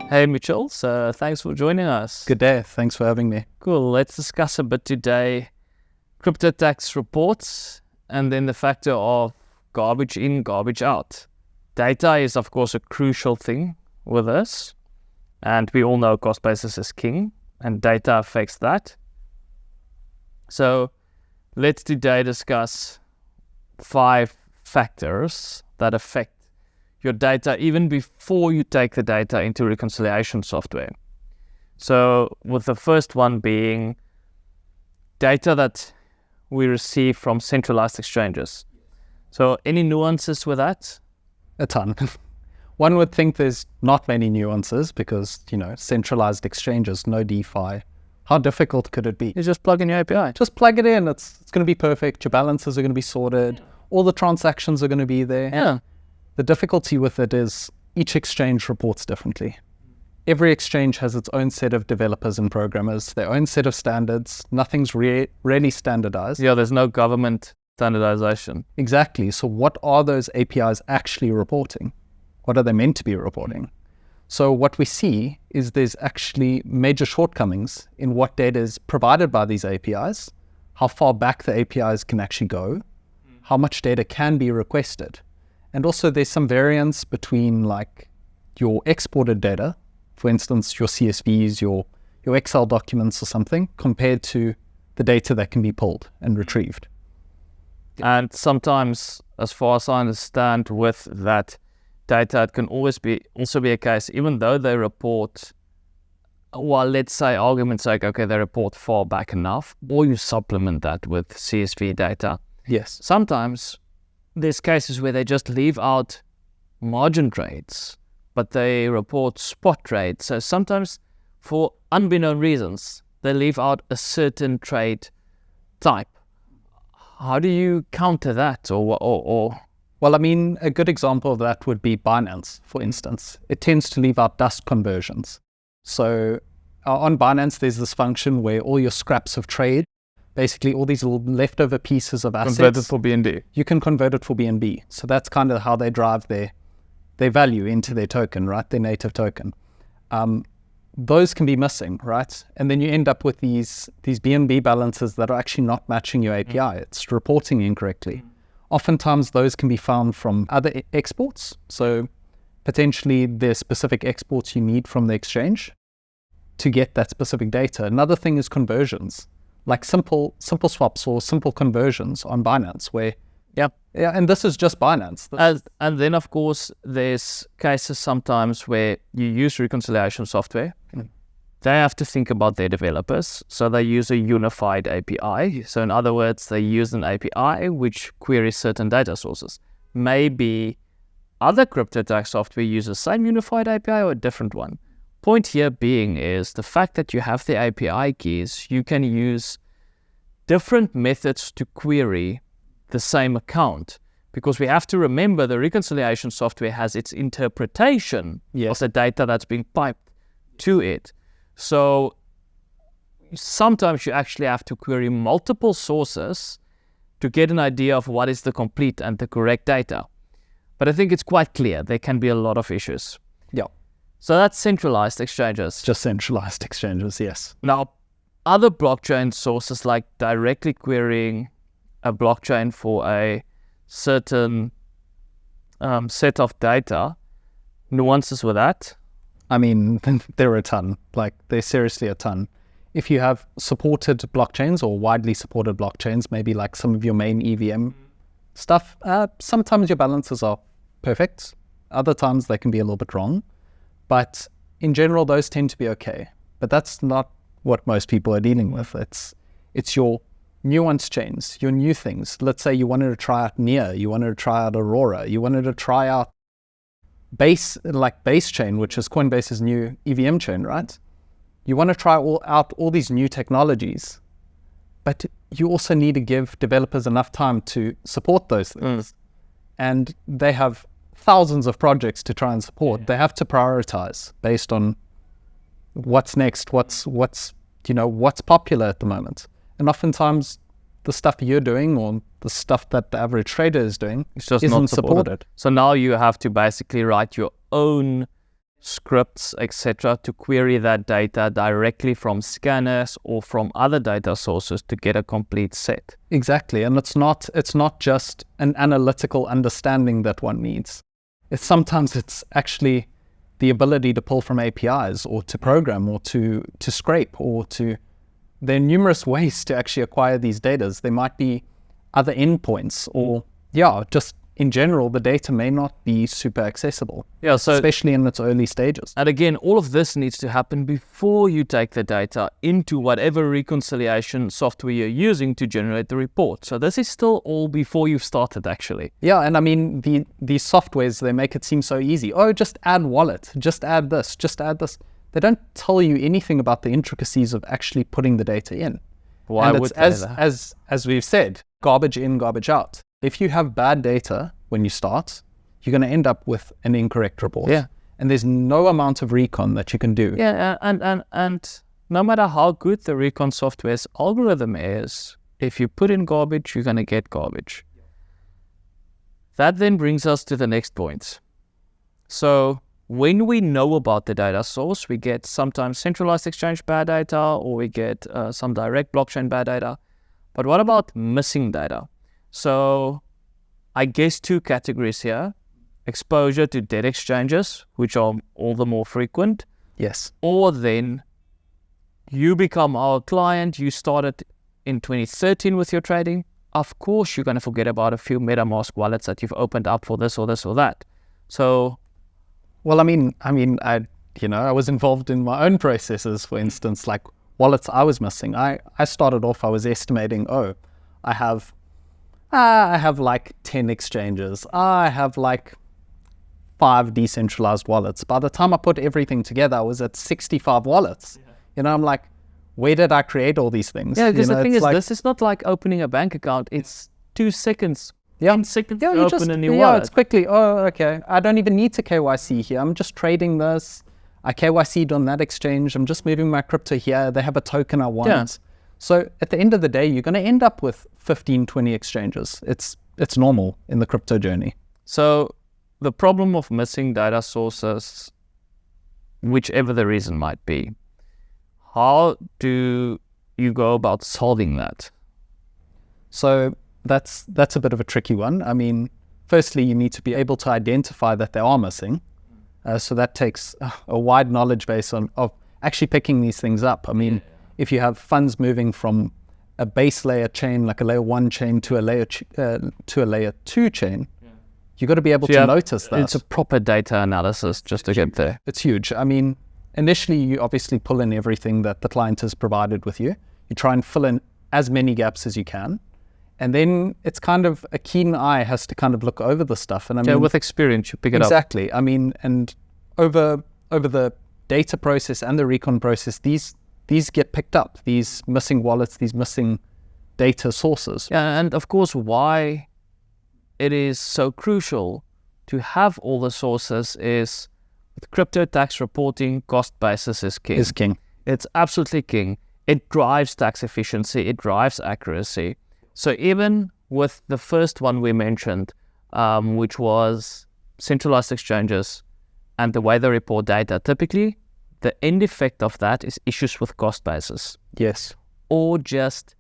Hey Mitchell, so thanks for joining us. Good day, thanks for having me. Cool, let's discuss a bit today crypto tax reports and then the factor of garbage in, garbage out. Data is of course a crucial thing with us, and we all know cost basis is king and data affects that. So let's today discuss 5 factors that affect your data even before you take the data into reconciliation software. So with the first one being data that we receive from centralized exchanges. So any nuances with that? A ton. One would think there's not many nuances because, centralized exchanges, no DeFi. How difficult could it be? You just plug in your API. Just plug it in. It's going to be perfect. Your balances are going to be sorted. All the transactions are going to be there. Yeah. The difficulty with it is each exchange reports differently. Every exchange has its own set of developers and programmers, their own set of standards. Nothing's really standardized. Yeah, there's no government standardization. Exactly. So what are those APIs actually reporting? What are they meant to be reporting? So what we see is there's actually major shortcomings in what data is provided by these APIs, how far back the APIs can actually go, how much data can be requested. And also there's some variance between like your exported data, for instance, your CSVs, your Excel documents or something, compared to the data that can be pulled and retrieved. And sometimes, as far as I understand, with that data, it can also be a case, even though they report, well, let's say argument's sake, okay, they report far back enough, or you supplement that with CSV data. Yes. Sometimes there's cases where they just leave out margin trades, but they report spot trades. So sometimes, for unbeknown reasons, they leave out a certain trade type. How do you counter that? Or Well, a good example of that would be Binance, for instance. It tends to leave out dust conversions. So on Binance, there's this function where all your scraps of trade, basically all these little leftover pieces of assets, convert it for BNB. You can convert it for BNB. So that's kind of how they drive their value into their token, right? Their native token. Those can be missing, right? And then you end up with these BNB balances that are actually not matching your API. It's reporting incorrectly. Oftentimes those can be found from other exports. So potentially there's specific exports you need from the exchange to get that specific data. Another thing is conversions, like simple swaps or simple conversions on Binance where, yeah, and this is just Binance. And then, of course, there's cases sometimes where you use reconciliation software. They have to think about their developers, so they use a unified API. So in other words, they use an API which queries certain data sources. Maybe other crypto tax software use the same unified API or a different one. Point here being is the fact that you have the API keys, you can use different methods to query the same account, because we have to remember the reconciliation software has its interpretation of the data that's being piped to it. So sometimes you actually have to query multiple sources to get an idea of what is the complete and the correct data. But I think it's quite clear there can be a lot of issues. Yeah. So that's centralized exchanges. Just centralized exchanges, yes. Now, other blockchain sources like directly querying a blockchain for a certain set of data, nuances with that? There are a ton. There's seriously a ton. If you have supported blockchains or widely supported blockchains, maybe like some of your main EVM stuff, sometimes your balances are perfect. Other times they can be a little bit wrong. But in general, those tend to be okay. But that's not what most people are dealing with. It's your nuanced chains, your new things. Let's say you wanted to try out Near, you wanted to try out Aurora, you wanted to try out Base Chain, which is Coinbase's new EVM chain, right? You want to try out all these new technologies, but you also need to give developers enough time to support those things. And they have thousands of projects to try and support. Yeah. They have to prioritize based on what's next, what's popular at the moment. And oftentimes the stuff you're doing or the stuff that the average trader is doing It's just isn't not supported. So now you have to basically write your own scripts, etc., to query that data directly from scanners or from other data sources to get a complete set. Exactly, and it's not just an analytical understanding that one needs. Sometimes it's actually the ability to pull from APIs or to program or to scrape or to... There are numerous ways to actually acquire these data. There might be other endpoints or, just in general, the data may not be super accessible, especially in its early stages. And again, all of this needs to happen before you take the data into whatever reconciliation software you're using to generate the report. So this is still all before you've started, actually. Yeah, and I mean, these softwares, they make it seem so easy. Oh, just add wallet, just add this, just add this. They don't tell you anything about the intricacies of actually putting the data in. Why and would it's they? as we've said, garbage in, garbage out. If you have bad data when you start, you're going to end up with an incorrect report. Yeah. And there's no amount of recon that you can do. Yeah, and no matter how good the recon software's algorithm is, if you put in garbage, you're going to get garbage. That then brings us to the next point. So when we know about the data source, we get sometimes centralized exchange bad data, or we get some direct blockchain bad data. But what about missing data? So I guess two categories here: exposure to dead exchanges, which are all the more frequent. Yes. Or then you become our client, you started in 2013 with your trading. Of course, you're going to forget about a few MetaMask wallets that you've opened up for this or this or that. So, well, I mean, I was involved in my own processes, for instance, like wallets I was missing. I started off, I was estimating, I have like 10 exchanges. I have like 5 decentralized wallets. By the time I put everything together, I was at 65 wallets. Yeah. I'm like, where did I create all these things? Yeah, because the thing is, this is not like opening a bank account. It's 2 seconds. Yeah. 10 seconds to open a new wallet. Yeah, it's quickly. Oh, okay. I don't even need to KYC here. I'm just trading this. I KYC'd on that exchange. I'm just moving my crypto here. They have a token I want. Yeah. So at the end of the day, you're going to end up with 15, 20 exchanges. It's normal in the crypto journey. So the problem of missing data sources, whichever the reason might be, how do you go about solving that? So that's a bit of a tricky one. I mean, firstly, you need to be able to identify that they are missing. So that takes a wide knowledge base of actually picking these things up. I mean, if you have funds moving from a base layer chain, like a layer 1 chain, to a layer 2 chain, you got to be able to notice that. It's a proper data analysis just to get there. It's huge. I mean, initially, you obviously pull in everything that the client has provided with you. You try and fill in as many gaps as you can. And then it's kind of a keen eye has to kind of look over the stuff. And I mean, with experience, you pick it up. Exactly. I mean, and over the data process and the recon process, these get picked up, these missing wallets, these missing data sources. Yeah, and of course, why it is so crucial to have all the sources is with crypto tax reporting, cost basis is king. Is king. It's absolutely king. It drives tax efficiency, it drives accuracy. So even with the first one we mentioned, which was centralized exchanges and the way they report data, typically the end effect of that is issues with cost basis. Yes. Or just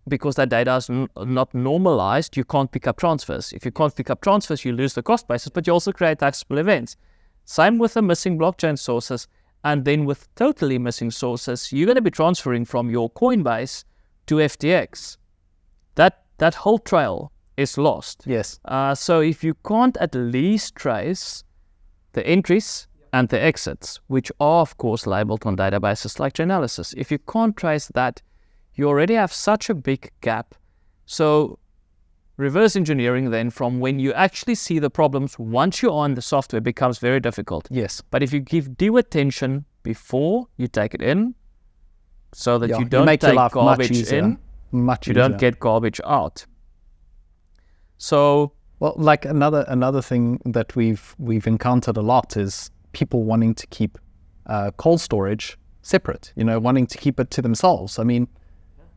because that data is not normalized, you can't pick up transfers. If you can't pick up transfers, you lose the cost basis, but you also create taxable events. Same with the missing blockchain sources. And then with totally missing sources, you're going to be transferring from your Coinbase to FTX. That whole trail is lost. Yes. So if you can't at least trace the entries and the exits, which are of course labeled on databases like Chainalysis, if you can't trace that, you already have such a big gap. So reverse engineering then from when you actually see the problems once you're on the software becomes very difficult. Yes. But if you give due attention before you take it in, so that you don't make take your life garbage much easier. in, Much you easier. don't get garbage out. So, well, like another thing that we've encountered a lot is people wanting to keep cold storage separate. Wanting to keep it to themselves. I mean,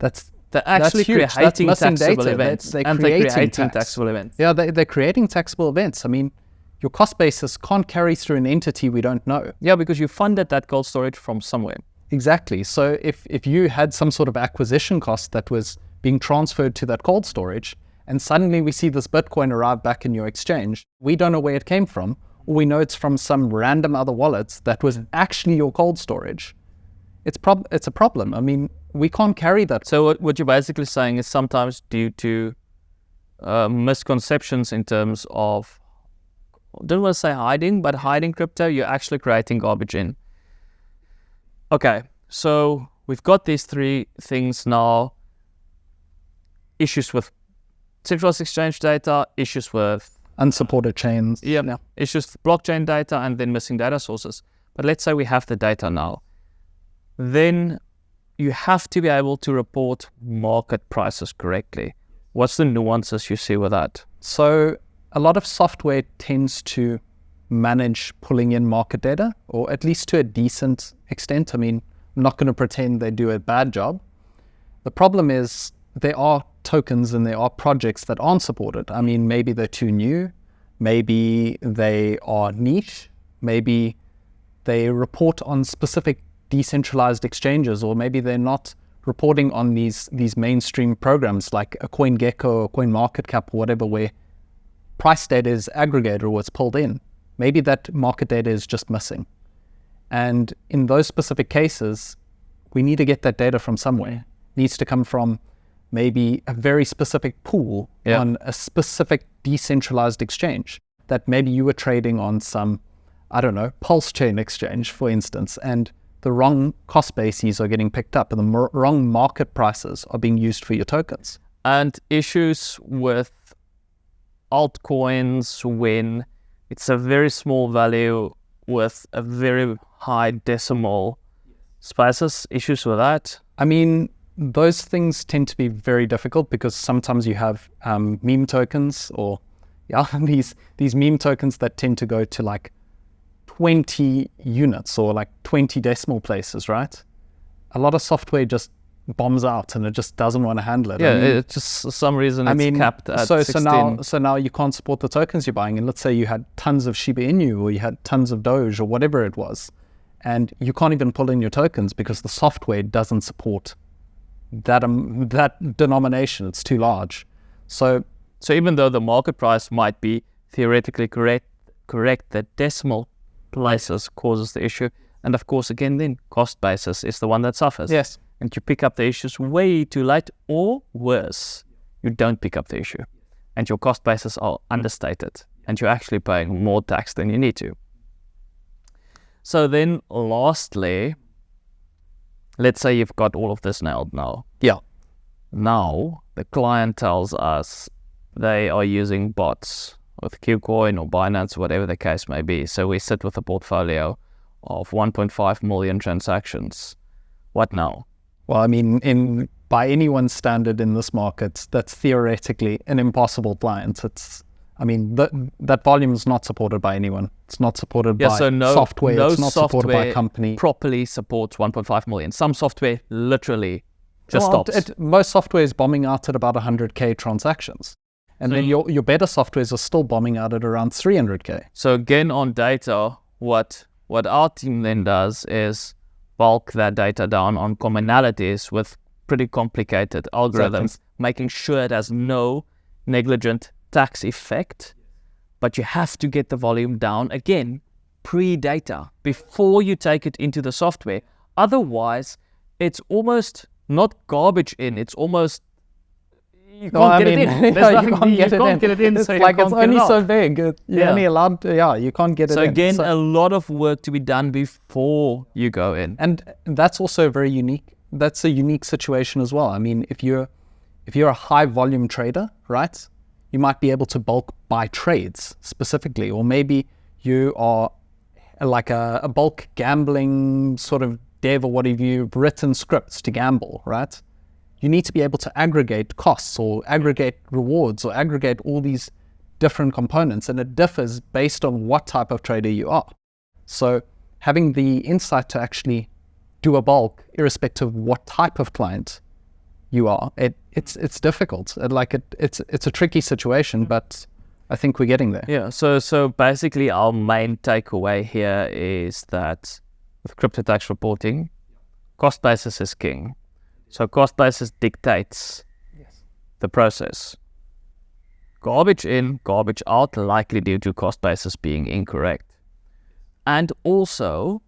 that's They're actually huge. That's creating missing taxable data. events. They're and creating they're creating tax. taxable events. Yeah, they're creating taxable events. I mean, your cost basis can't carry through an entity we don't know. Yeah, because you funded that cold storage from somewhere. Exactly. So if you had some sort of acquisition cost that was being transferred to that cold storage, and suddenly we see this Bitcoin arrive back in your exchange, we don't know where it came from, or we know it's from some random other wallet that was actually your cold storage. It's a problem. I mean, we can't carry that. So what you're basically saying is sometimes due to misconceptions in terms of, I don't want to say hiding, but hiding crypto, you're actually creating garbage in. Okay, so we've got these three things now. Issues with centralized exchange data, issues with Unsupported chains. yeah, issues with blockchain data, and then missing data sources. But let's say we have the data now. Then you have to be able to report market prices correctly. What's the nuances you see with that? So a lot of software tends to manage pulling in market data, or at least to a decent extent. I mean, I'm not going to pretend they do a bad job. The problem is there are tokens and there are projects that aren't supported. I mean, maybe they're too new, maybe they are niche, maybe they report on specific decentralized exchanges, or maybe they're not reporting on these mainstream programs like a CoinGecko or CoinMarketCap or whatever, where price data is aggregated or it's pulled in. Maybe that market data is just missing. And in those specific cases, we need to get that data from somewhere. It needs to come from maybe a very specific pool on a specific decentralized exchange that maybe you were trading on some, I don't know, pulse chain exchange, for instance, and the wrong cost bases are getting picked up and the wrong market prices are being used for your tokens. And issues with altcoins when it's a very small value with a very high decimal spaces, issues with that? I mean, those things tend to be very difficult because sometimes you have meme tokens or these meme tokens that tend to go to like 20 units or like 20 decimal places, right? A lot of software just bombs out and it just doesn't want to handle it. Yeah, it's just for some reason it's capped at 16. So now you can't support the tokens you're buying. And let's say you had tons of Shiba Inu or you had tons of Doge or whatever it was, and you can't even pull in your tokens because the software doesn't support that denomination. It's too large. So even though the market price might be theoretically correct, the decimal places causes the issue. And of course, again, then cost basis is the one that suffers. Yes. And you pick up the issues way too late, or worse, you don't pick up the issue and your cost bases are understated and you're actually paying more tax than you need to. So then lastly, let's say you've got all of this nailed now. Yeah. Now the client tells us they are using bots with KuCoin or Binance, whatever the case may be. So we sit with a portfolio of 1.5 million transactions. What now? Well, I mean, by anyone's standard in this market, that's theoretically an impossible client. That volume is not supported by anyone. It's not supported by software. No it's not supported by a company. Properly supports 1.5 million. Some software literally just stops. Most software is bombing out at about 100K transactions. And then your better softwares are still bombing out at around 300K. So again, on data, what our team then does is bulk that data down on commonalities with pretty complicated algorithms, making sure it has no negligent tax effect. But you have to get the volume down again, pre-data, before you take it into the software. Otherwise, it's almost not garbage in, it's almost you can't get it in. You can't get it in. It's like it's only so big. You're only allowed to, you can't get it in. So again, a lot of work to be done before you go in. And that's also very unique. That's a unique situation as well. I mean, if you're a high volume trader, right, you might be able to bulk buy trades specifically, or maybe you are like a bulk gambling sort of dev or whatever, you've written scripts to gamble, right? You need to be able to aggregate costs or aggregate rewards or aggregate all these different components, and it differs based on what type of trader you are. So having the insight to actually do a bulk, irrespective of what type of client, you are, it's difficult. It's a tricky situation, but I think we're getting there. Yeah. So basically, our main takeaway here is that with crypto tax reporting, cost basis is king. So cost basis dictates the process. Garbage in, garbage out, likely due to cost basis being incorrect. And also,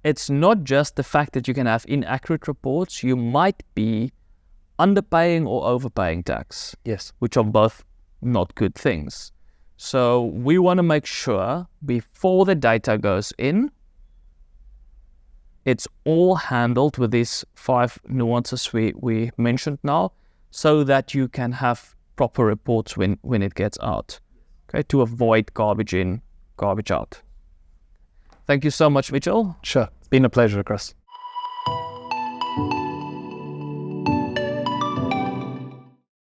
it's not just the fact that you can have inaccurate reports. You might be underpaying or overpaying tax. Yes. Which are both not good things. So we want to make sure before the data goes in, it's all handled with these 5 nuances we mentioned now, so that you can have proper reports when it gets out, okay, to avoid garbage in, garbage out. Thank you so much, Mitchell. Sure. It's been a pleasure, Chris.